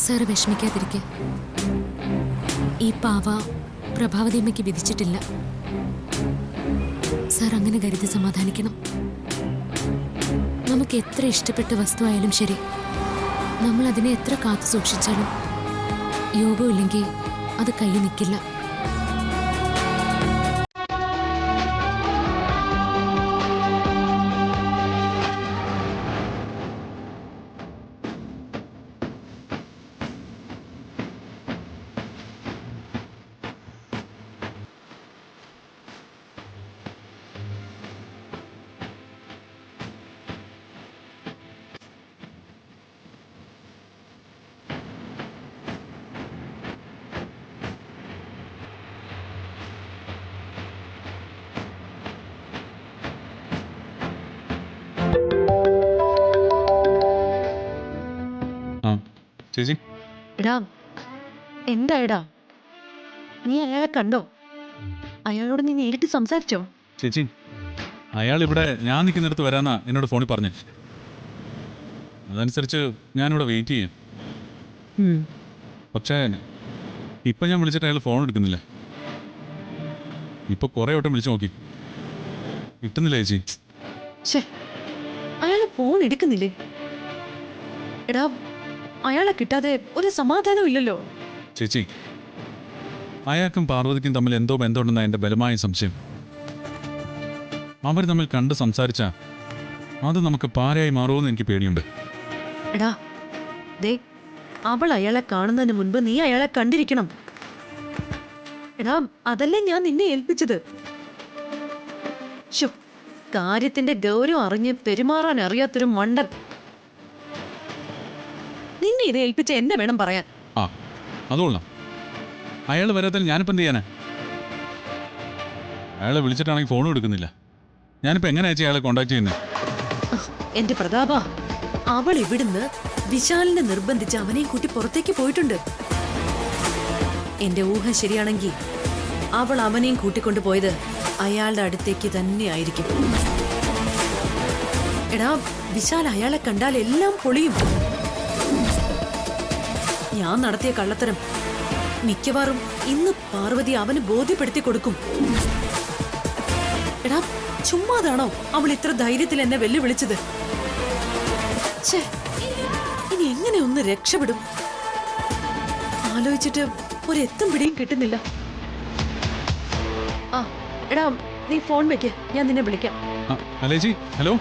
Sir വിഷമിക്കാതിരിക്കെ. ഈ പാവ പ്രഭാവതിയമ്മയ്ക്ക് വിധിച്ചിട്ടില്ല. Sir അങ്ങനെ കരുതി സമാധാനിക്കണം. നമുക്ക് എത്ര ഇഷ്ടപ്പെട്ട വസ്തുവായാലും ശരി, നമ്മൾ അതിനെ എത്ര കാത്തു സൂക്ഷിച്ചാലും യോഗമില്ലെങ്കിൽ അത് കയ്യിൽ നിൽക്കില്ല. ചേച്ചി, എടാ എന്തായടാ, നീ അയാളെ കണ്ടോ? അയാളോട് നീ നേരിട്ട് സംസാരിച്ചോ? ചേച്ചി, അയാൾ ഇവിടെ ഞാൻ നിൽക്കുന്നിടത്ത് വരാന്നാ എന്നോട് ഫോണിൽ പറഞ്ഞു. അതനുസരിച്ച് ഞാനിവിടെ വെയിറ്റ് ചെയ്യും. പക്ഷേ ഇപ്പം ഞാൻ വിളിച്ചിട്ട് അയാൾ ഫോൺ എടുക്കുന്നില്ല. ഇപ്പൊ കുറേ വട്ടം വിളിച്ചു നോക്കി, കിട്ടുന്നില്ല ചേച്ചി. അയാൾ ഫോൺ എടുക്കുന്നില്ലേ? എടാ, അയാളെ കിട്ടാതെ ഒരു സമാധാനം ഇല്ലല്ലോ. ചേച്ചി, അയാൾക്കും പാർവതിക്കും തമ്മിൽ എന്തോ ബന്ധമുണ്ടെന്ന എൻ്റെ ബലമായ സംശയം. അവർ തമ്മിൽ കണ്ട് സംസാരിച്ചാ അത് നമുക്ക് പാരയായി മാറുമെന്ന് എനിക്ക് പേടിയുണ്ട്. എടാ ദേ, അവൾ അയാളെ കാണുന്നതിന് മുൻപ് നീ അയാളെ കണ്ടിരിക്കണം. എടാ, അതല്ലേ ഞാൻ നിന്നെ ഏൽപ്പിച്ചത്. കാര്യത്തിന്റെ ഗൗരവം അറിഞ്ഞ് പെരുമാറാൻ അറിയാത്തൊരു മണ്ടൻ. നിന്നെ ഇത് ഏൽപ്പിച്ച എന്നെ വേണം പറയാൻ. അതുകൊള്ളാം. അയാൾ വരാത്തതിന് ഞാനിപ്പോൾ എന്ത് ചെയ്യാനാ? അയാളെ വിളിച്ചിട്ടാണെങ്കിൽ ഫോണും എടുക്കുന്നില്ല. ഞാനിപ്പോൾ എങ്ങനെയാ ചേച്ചി അയാളെ കോണ്ടാക്ട് ചെയ്യുന്നത്? എന്റെ പ്രതാപ, അവൾ ഇവിടുന്ന് വിശാലിനെ നിർബന്ധിച്ച് അവനെയും കൂട്ടി പുറത്തേക്ക് പോയിട്ടുണ്ട്. എന്റെ ഊഹം ശരിയാണെങ്കിൽ അവൾ അവനെയും കൂട്ടിക്കൊണ്ടു പോയത് അയാളുടെ അടുത്തേക്ക് തന്നെ ആയിരിക്കും. എടാ, വിശാൽ അയാളെ കണ്ടാൽ എല്ലാം പൊളിയും. ഞാൻ നടത്തിയ കള്ളത്തരം മിക്കവാറും ഇന്ന് പാർവതി അവന് ബോധ്യപ്പെടുത്തി കൊടുക്കും. എടാ, ചുമ്മാതാണോ അവൾ ഇത്ര ധൈര്യത്തിൽ എന്നെ വെല്ലുവിളിച്ചത്? ഇനി എങ്ങനെ ഒന്ന് രക്ഷപ്പെടും? ആലോചിച്ചിട്ട് ഒരെത്തും പിടിയും കിട്ടുന്നില്ല. എടാ, നീ ഫോൺ വെക്ക്, ഞാൻ നിന്നെ വിളിക്കാം. ഹലോ.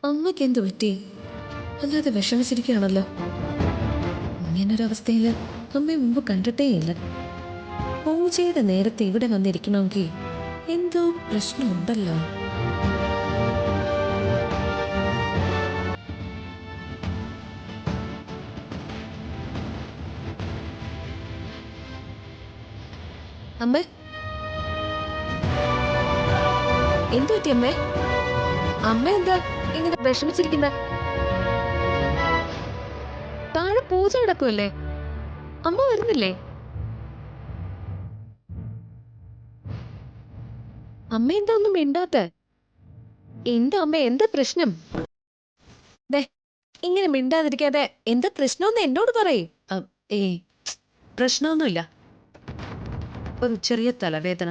അമ്മയ്ക്ക് എന്തു പറ്റി? അല്ലാതെ വിഷമിച്ചിരിക്കുകയാണല്ലോ. ഇങ്ങനൊരവസ്ഥയിൽ അമ്മയെ മുമ്പ് കണ്ടിട്ടേയില്ല. പൂജയുടെ നേരത്തെ ഇവിടെ വന്നിരിക്കണമെങ്കിൽ എന്തോ പ്രശ്നമുണ്ടല്ലോ. അമ്മേ, എന്തു പറ്റി അമ്മേ? അമ്മ എന്താ ഇങ്ങനെ വിഷമിച്ചിരിക്കുന്ന? താഴെ പൂജ നടക്കുമല്ലേ, അമ്മ വരുന്നില്ലേ? അമ്മ എന്താ ഒന്നും മിണ്ടാത്ത? എന്താ അമ്മ, എന്താ പ്രശ്നം? ഇങ്ങനെ മിണ്ടാതിരിക്കാതെ എന്താ പ്രശ്നമെന്ന് എന്നോട് പറയേ. പ്രശ്നമൊന്നുമില്ല, ഒരു ചെറിയ തലവേദന.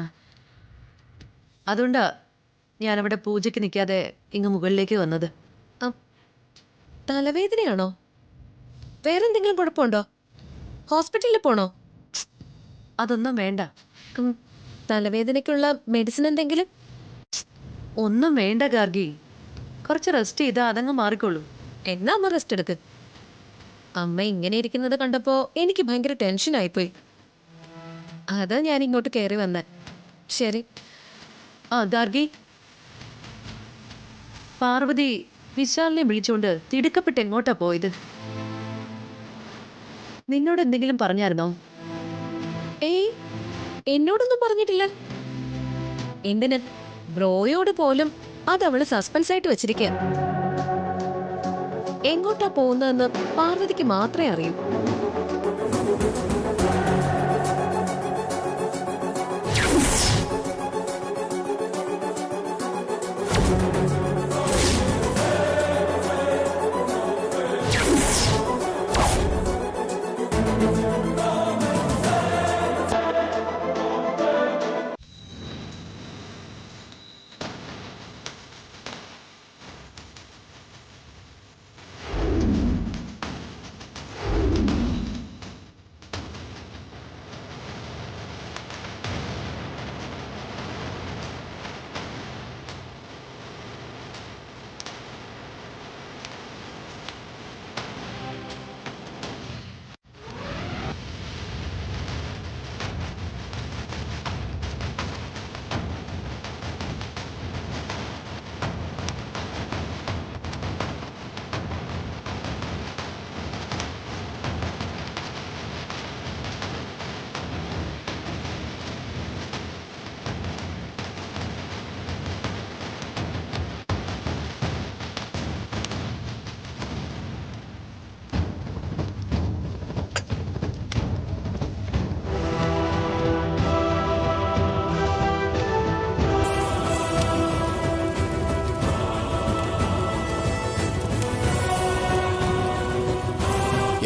അതുകൊണ്ടാ ഞാനവിടെ പൂജയ്ക്ക് നിൽക്കാതെ ഇങ്ങ് മുകളിലേക്ക് വന്നത്. തലവേദനയാണോ? വേറെന്തെങ്കിലും കുഴപ്പമുണ്ടോ? ഹോസ്പിറ്റലിൽ പോണോ? അതൊന്നും വേണ്ട. തലവേദനയ്ക്കുള്ള മെഡിസിൻ എന്തെങ്കിലും? ഒന്നും വേണ്ട ഗാർഗി, കുറച്ച് റെസ്റ്റ് ചെയ്താൽ അതങ്ങ് മാറിക്കൊള്ളൂ. എന്നാ അമ്മ റെസ്റ്റ് എടുക്ക്. അമ്മ ഇങ്ങനെ ഇരിക്കുന്നത് കണ്ടപ്പോൾ എനിക്ക് ഭയങ്കര ടെൻഷനായിപ്പോയി. അതാ ഞാൻ ഇങ്ങോട്ട് കയറി വന്നേ. ശരി. ഗാർഗി, പാർവതി വിശാലിനെ വിളിച്ചുകൊണ്ട് തിടുക്കപ്പെട്ട് എങ്ങോട്ടാ പോയത്? നിന്നോട് എന്തെങ്കിലും പറഞ്ഞായിരുന്നോ? ഏയ്, എന്നോടൊന്നും പറഞ്ഞിട്ടില്ല. എന്തിന്? ബ്രോയോട് പോലും അതവള് സസ്പെൻസ് ആയിട്ട് വെച്ചിരിക്കുക. എങ്ങോട്ടാ പോകുന്നതെന്ന് പാർവതിക്ക് മാത്രമേ അറിയൂ.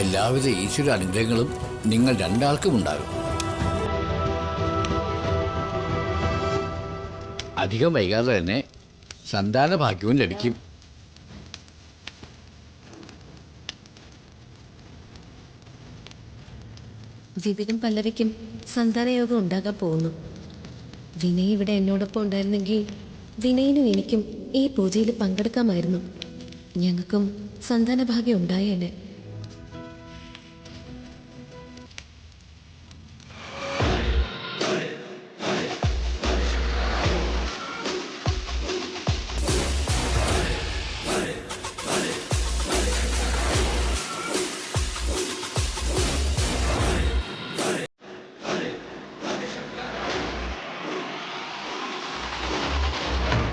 എല്ലാവിധ ഈശ്വര അനുഗ്രഹങ്ങളും നിങ്ങൾ രണ്ടാൾക്കും ഉണ്ടാകും. അധികം വൈകാതെ തന്നെ സന്താന ഭാഗ്യവും ലഭിക്കും. വിപിനും പല്ലവിക്കും സന്താനയോഗം ഉണ്ടാകാൻ പോകുന്നു. വിനയ് ഇവിടെ എന്നോടൊപ്പം ഉണ്ടായിരുന്നെങ്കിൽ വിനയനും എനിക്കും ഈ പൂജയിൽ പങ്കെടുക്കാമായിരുന്നു. ഞങ്ങൾക്കും സന്താന ഭാഗ്യം ഉണ്ടായേനെ.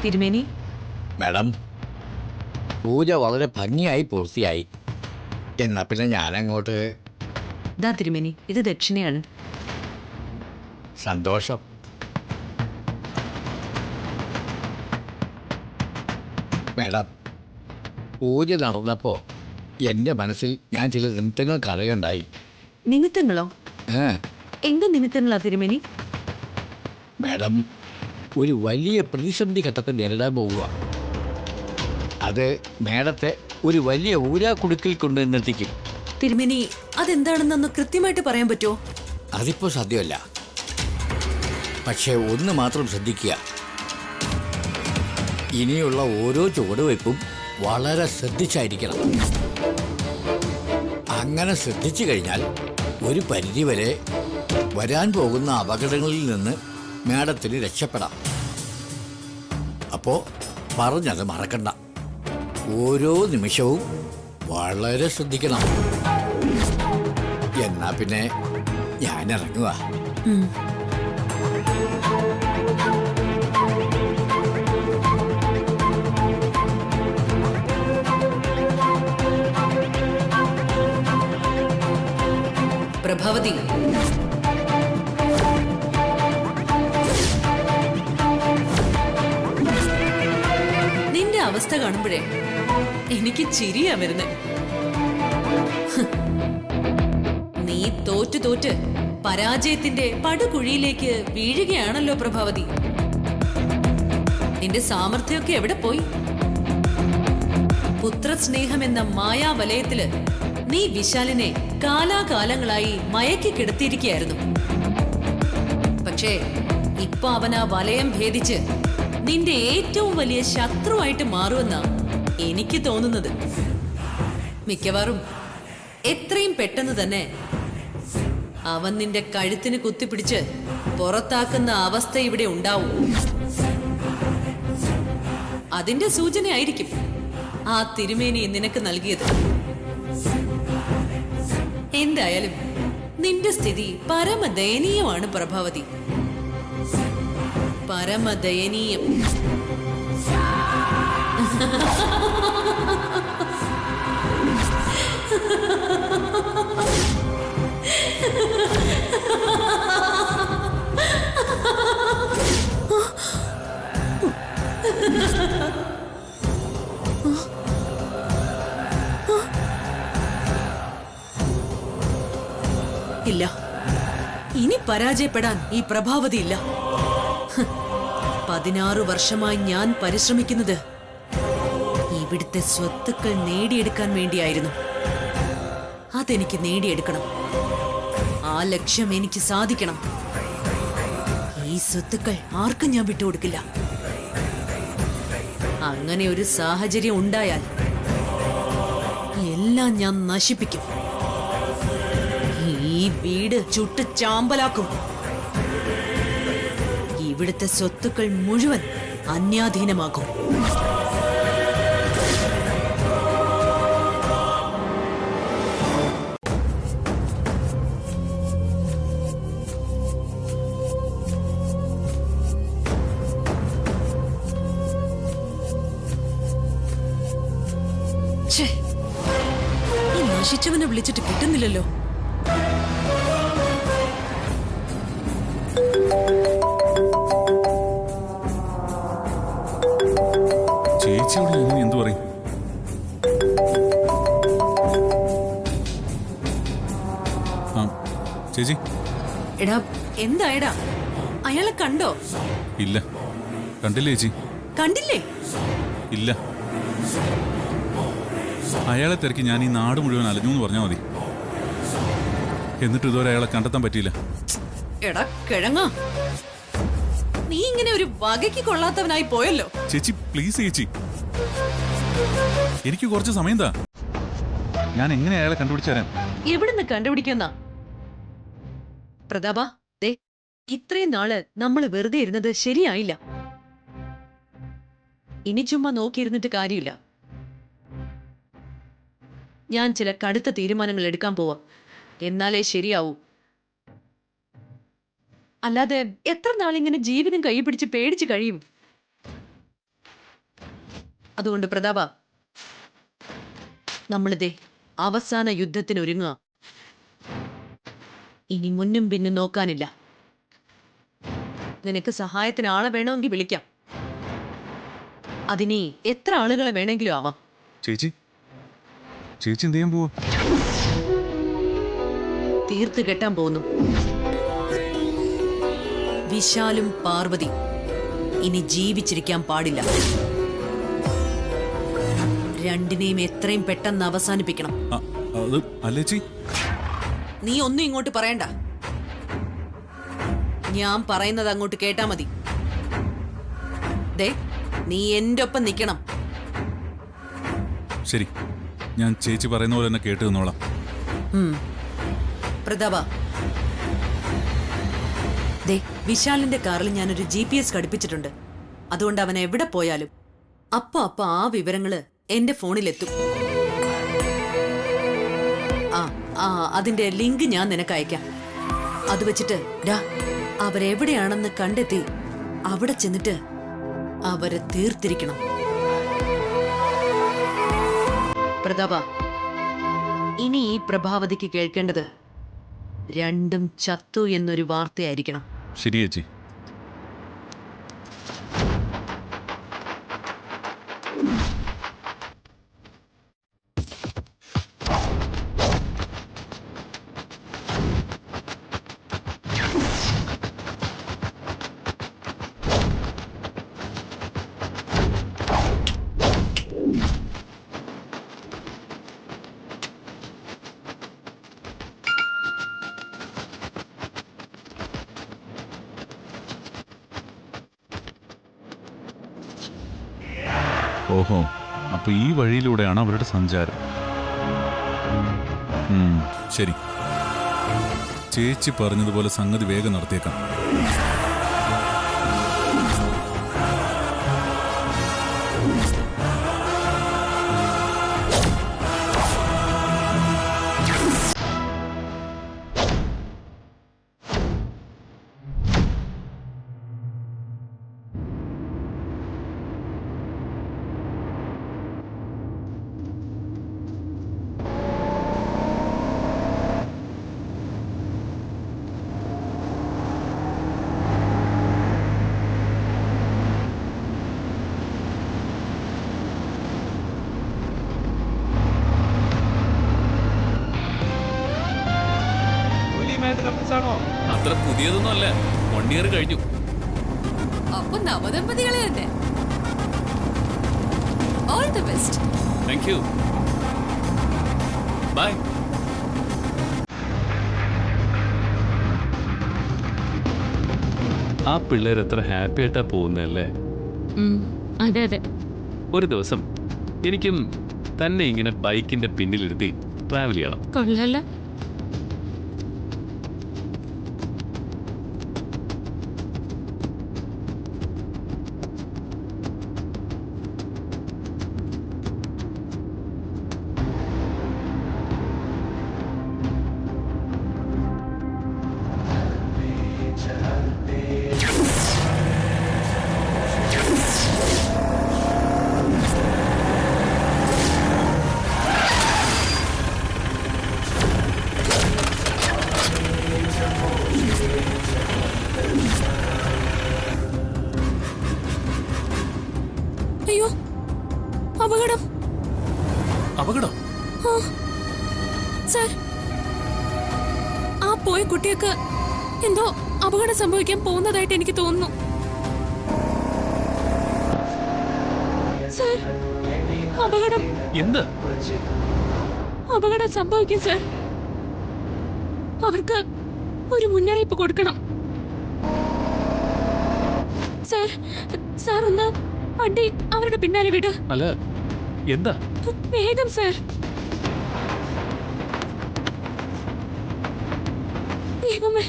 തിരുമേനി, മാഡം, പൂജ വളരെ ഭംഗിയായി പൂർത്തിയായി. എന്നാ പിന്നെ ഞാനങ്ങോട്ട്. ദാ തിരുമേനി, ഇത് ദക്ഷിണയാണ്. സന്തോഷം. മാഡം, പൂജ നടന്നപ്പോൾ എൻ്റെ മനസ്സിൽ ഞാൻ ചില നിമിത്തങ്ങൾ കലയുണ്ടായി. നിമിത്തങ്ങളോ? എന്ത് നിമിത്തങ്ങളാ തിരുമേനി? മാഡം, ഒരു വലിയ പ്രതിസന്ധി ഘട്ടത്തെ നേരിടാൻ പോവുക. അത് മാഡത്തെ ഒരു വലിയ ഊരാക്കുടുക്കിൽ കൊണ്ടുവന്നെത്തിക്കും. തിരുമേനി, അതെന്താണെന്നൊന്ന് കൃത്യമായിട്ട് പറയാൻ പറ്റുമോ? അതിപ്പോൾ സാധ്യമല്ല. പക്ഷേ ഒന്ന് മാത്രം ശ്രദ്ധിക്കുക. ഇനിയുള്ള ഓരോ ചുവടുവയ്പ്പും വളരെ ശ്രദ്ധിച്ചായിരിക്കണം. അങ്ങനെ ശ്രദ്ധിച്ചു കഴിഞ്ഞാൽ ഒരു പരിധിവരെ വരാൻ പോകുന്ന അപകടങ്ങളിൽ നിന്ന് മാഡത്തിന് രക്ഷപ്പെടാം. അപ്പോൾ പറഞ്ഞത് മറക്കണ്ട. ഓരോ നിമിഷവും വളരെ ശ്രദ്ധിക്കണം. എന്നാ പിന്നെ ഞാൻ ഇറങ്ങുക. പ്രഭാവതി, നിന്റെ അവസ്ഥ കാണുമ്പോഴേ എനിക്ക് ചിരിയാ വരുന്നേ. നീ തോറ്റ് പരാജയത്തിന്റെ പടുകുഴിയിലേക്ക് വീഴുകയാണല്ലോ പ്രഭാവതി. നിന്റെ സാമർഥ്യമൊക്കെ എവിടെ പോയി? പുത്രസ്നേഹം എന്ന മായാവലയത്തില് നീ വിശാലിനെ കാലാകാലങ്ങളായി മയക്കി കിടത്തിയിരിക്കുകയായിരുന്നു. പക്ഷേ ഇപ്പൊ അവൻ ആ വലയം ഭേദിച്ച് നിന്റെ ഏറ്റവും വലിയ ശത്രുവായിട്ട് മാറുമെന്നാ എനിക്ക് തോന്നുന്നത്. മിക്കവാറും എത്രയും പെട്ടെന്ന് തന്നെ അവൻ നിന്റെ കഴുത്തിന് കുത്തിപ്പിടിച്ച് പുറത്താക്കുന്ന അവസ്ഥ ഇവിടെ ഉണ്ടാവും. അതിന്റെ സൂചനയായിരിക്കും ആ തിരുമേനി നിനക്ക് നൽകിയത്. എന്തായാലും നിന്റെ സ്ഥിതി പരമദയനീയമാണ് പ്രഭാവതി, പരമദയനീയം. ഇല്ല, ഇനി പരാജയപ്പെടാൻ ഈ പ്രഭാവതി ഇല്ല. 16 വർഷമായി ഞാൻ പരിശ്രമിക്കുന്നത് ഇവിടുത്തെ സ്വത്തുക്കൾ നേടിയെടുക്കാൻ വേണ്ടിയായിരുന്നു. അതെനിക്ക് നേടിയെടുക്കണം. ആ ലക്ഷ്യം എനിക്ക് സാധിക്കണം. ഈ സ്വത്തുക്കൾ ആർക്കും ഞാൻ വിട്ടുകൊടുക്കില്ല. അങ്ങനെ ഒരു സാഹചര്യം ഉണ്ടായാൽ എല്ലാം ഞാൻ നശിപ്പിക്കും. ഈ വീട് ചുട്ട് ചാമ്പലാക്കും. ഇവിടുത്തെ സ്വത്തുക്കൾ മുഴുവൻ അന്യാധീനമാക്കും. ഛേ, ഈ നശിച്ചവനെ വിളിച്ചിട്ട് കിട്ടുന്നില്ലല്ലോ. ചേച്ചിയോട് ഞാൻ എന്തു പറയും? ആ ചേച്ചി. എടാ, എന്തായടാ? അയാളെ കണ്ടോ? ഇല്ല, കണ്ടില്ല ചേച്ചി. കണ്ടില്ലേ? ഇല്ല. അയാളെ തിരക്കി ഞാൻ ഈ നാട് മുഴുവൻ അലഞ്ഞു എന്ന് പറഞ്ഞാൽ മതി. എന്നിട്ട് ഇതുവരെ അയാളെ കണ്ടെത്താൻ പറ്റിയില്ല. എടാ കിഴങ്ങ, നീ ഇങ്ങനെ ഒരു വകയ്ക്ക് കൊള്ളാത്തവനായി പോയല്ലോ. ചേച്ചി പ്ലീസ് ചേച്ചി, എനിക്ക് കുറച്ച് സമയം താ. ഞാൻ എങ്ങനെ അയാളെ കണ്ടുപിടിച്ചു തരാം? എവിടുന്ന് കണ്ടുപിടിക്കുന്ന പ്രതാപ? ദേ, ഇത്രയും നാള് നമ്മൾ വെറുതെ ഇരുന്നത് ശരിയായില്ല. ഇനി ചുമ്മാ നോക്കിയിരുന്നിട്ട് കാര്യമില്ല. ഞാൻ ചില കടുത്ത തീരുമാനങ്ങൾ എടുക്കാൻ പോവാം. എന്നാലേ ശരിയാവൂ. അല്ലാതെ എത്ര നാളിങ്ങനെ ജീവിതം കൈ പിടിച്ച് പേടിച്ച് കഴിയും? അതുകൊണ്ട് പ്രതാപ, നമ്മളിതേ അവസാന യുദ്ധത്തിന് ഒരുങ്ങുക. ഇനി മുന്നും പിന്നും നോക്കാനില്ല. നിനക്ക് സഹായത്തിന് ആളെ വേണമെങ്കിൽ വിളിക്കാം. അതിനി എത്ര ആളുകളെ വേണമെങ്കിലും ആവാം. ചേച്ചി ചേച്ചി എന്ത് ചെയ്യാൻ പോവാ? തീർത്ത് കെട്ടാൻ പോകുന്നു. വിശാലും പാർവതി ഇനി ജീവിച്ചിരിക്കാൻ പാടില്ല. രണ്ടിനെയും എത്രയും പെട്ടെന്ന് അവസാനിപ്പിക്കണം. അത് അല്ലേച്ചി, നീ ഒന്നും ഇങ്ങോട്ട് പറയണ്ട. ഞാൻ പറയുന്നത് അങ്ങോട്ട് കേട്ടാ മതി. ദേ, നീ എന്റെ ഒപ്പം നിൽക്കണം. ശരി, ഞാൻ ചേച്ചി പറയുന്ന പോലെ തന്നെ കേട്ട് നിന്നോളാം. പ്രതാപ, ദേ, വിശാലിന്റെ കാറിൽ ഞാനൊരു GPS ഘടിപ്പിച്ചിട്ടുണ്ട്. അതുകൊണ്ട് അവൻ എവിടെ പോയാലും അപ്പൊ ആ വിവരങ്ങള് എന്റെ ഫോണിലെത്തും. അതിന്റെ ലിങ്ക് ഞാൻ നിനക്ക് അയക്കാം. അത് വെച്ചിട്ട് അവരെവിടെയാണെന്ന് കണ്ടെത്തി അവിടെ ചെന്നിട്ട് അവരെ തീർത്തിരിക്കണം. പ്രതാപ, ഇനി ഈ പ്രഭാവതിക്ക് കേൾക്കേണ്ടത് രണ്ടും ചത്തു എന്നൊരു വാർത്തയായിരിക്കണം. ശരി ചേച്ചി. ഓഹോ, അപ്പൊ ഈ വഴിയിലൂടെയാണ് അവരുടെ സഞ്ചാരം. ശരി, ചേച്ചി പറഞ്ഞതുപോലെ സംഗതി വേഗം നടത്തിയേക്കാം. അത്ര പുതിയതൊന്നും അല്ല, 1 ഇയർ കഴിഞ്ഞു. അപ്പൊ നവദമ്പതികളെ തന്നെ. All the best. Thank you. Bye. ആ പിള്ളേർ എത്ര ഹാപ്പി ആയിട്ടാ പോകുന്നല്ലേ. അതെ അതെ. ഒരു ദിവസം എനിക്കും തന്നെ ഇങ്ങനെ ബൈക്കിന്റെ പിന്നിലിരുത്തി ട്രാവൽ ചെയ്യണം. കൊള്ളല്ല. അയ്യോ, അപകടം. അപകടം? സർ, ആ പോയ കുട്ടിയൊക്കെ എന്തോ അപകടം സംഭവിക്കാൻ പോകുന്നതായിട്ട് എനിക്ക് തോന്നുന്നു. സർ, അപകടം. എന്ത് അപകടം സംഭവിക്കും സർ. അവർക്ക് ഒരു മുന്നറിയിപ്പ് കൊടുക്കണം. സർ, സാർ ഒന്ന് വണ്ടി അവരുടെ പിന്നാലെ വിട്. അല്ല, എന്താ? വേഗം സർ, ദൈവമേ.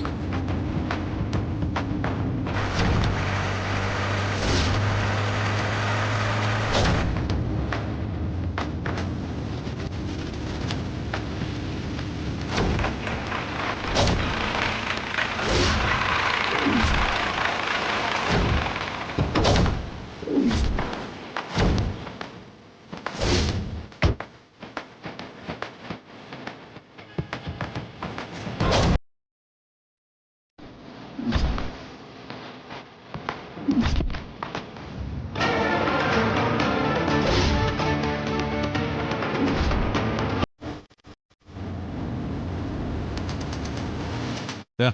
ദാ,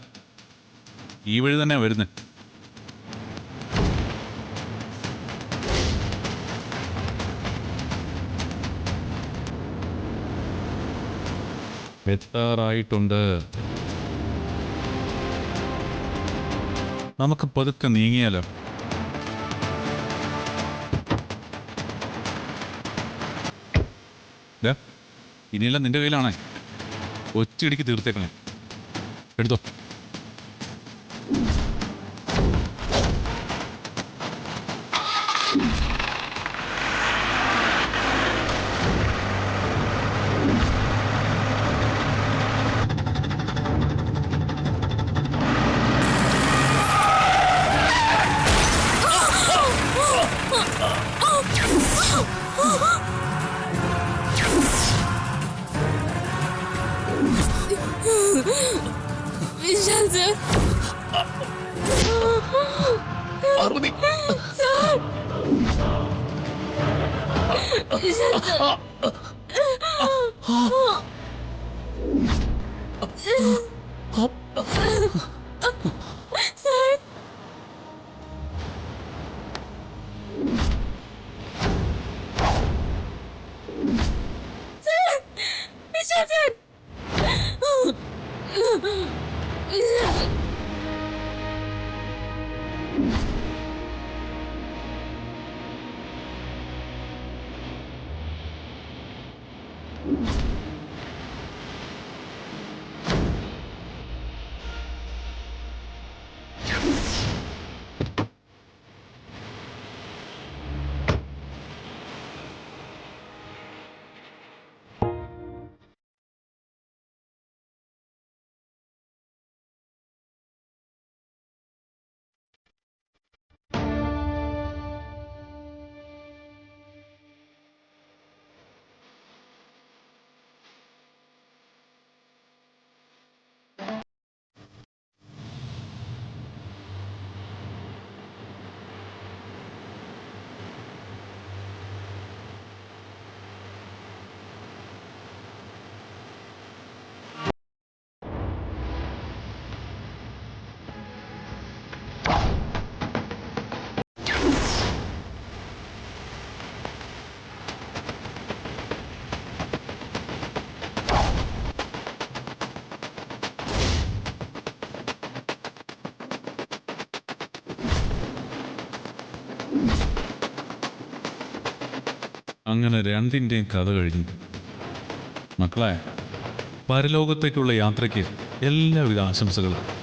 ഈ വഴി തന്നെ വരുന്നത്. എത്താറായിട്ടുണ്ട്. നമുക്ക് പതുക്കെ നീങ്ങിയാലോ? ഇനിയെല്ലാം നിന്റെ കയ്യിലാണേ. ഒറ്റയിടിക്ക് തീർത്തേക്കണേ. എടുത്തോ. Vishal sir, Parvathi, Vishal sir. Vishal sir. അങ്ങനെ രണ്ടിൻ്റെയും കഥ കഴിഞ്ഞു. മക്കളെ, പരലോകത്തേക്കുള്ള യാത്രയ്ക്ക് എല്ലാവിധ ആശംസകളും.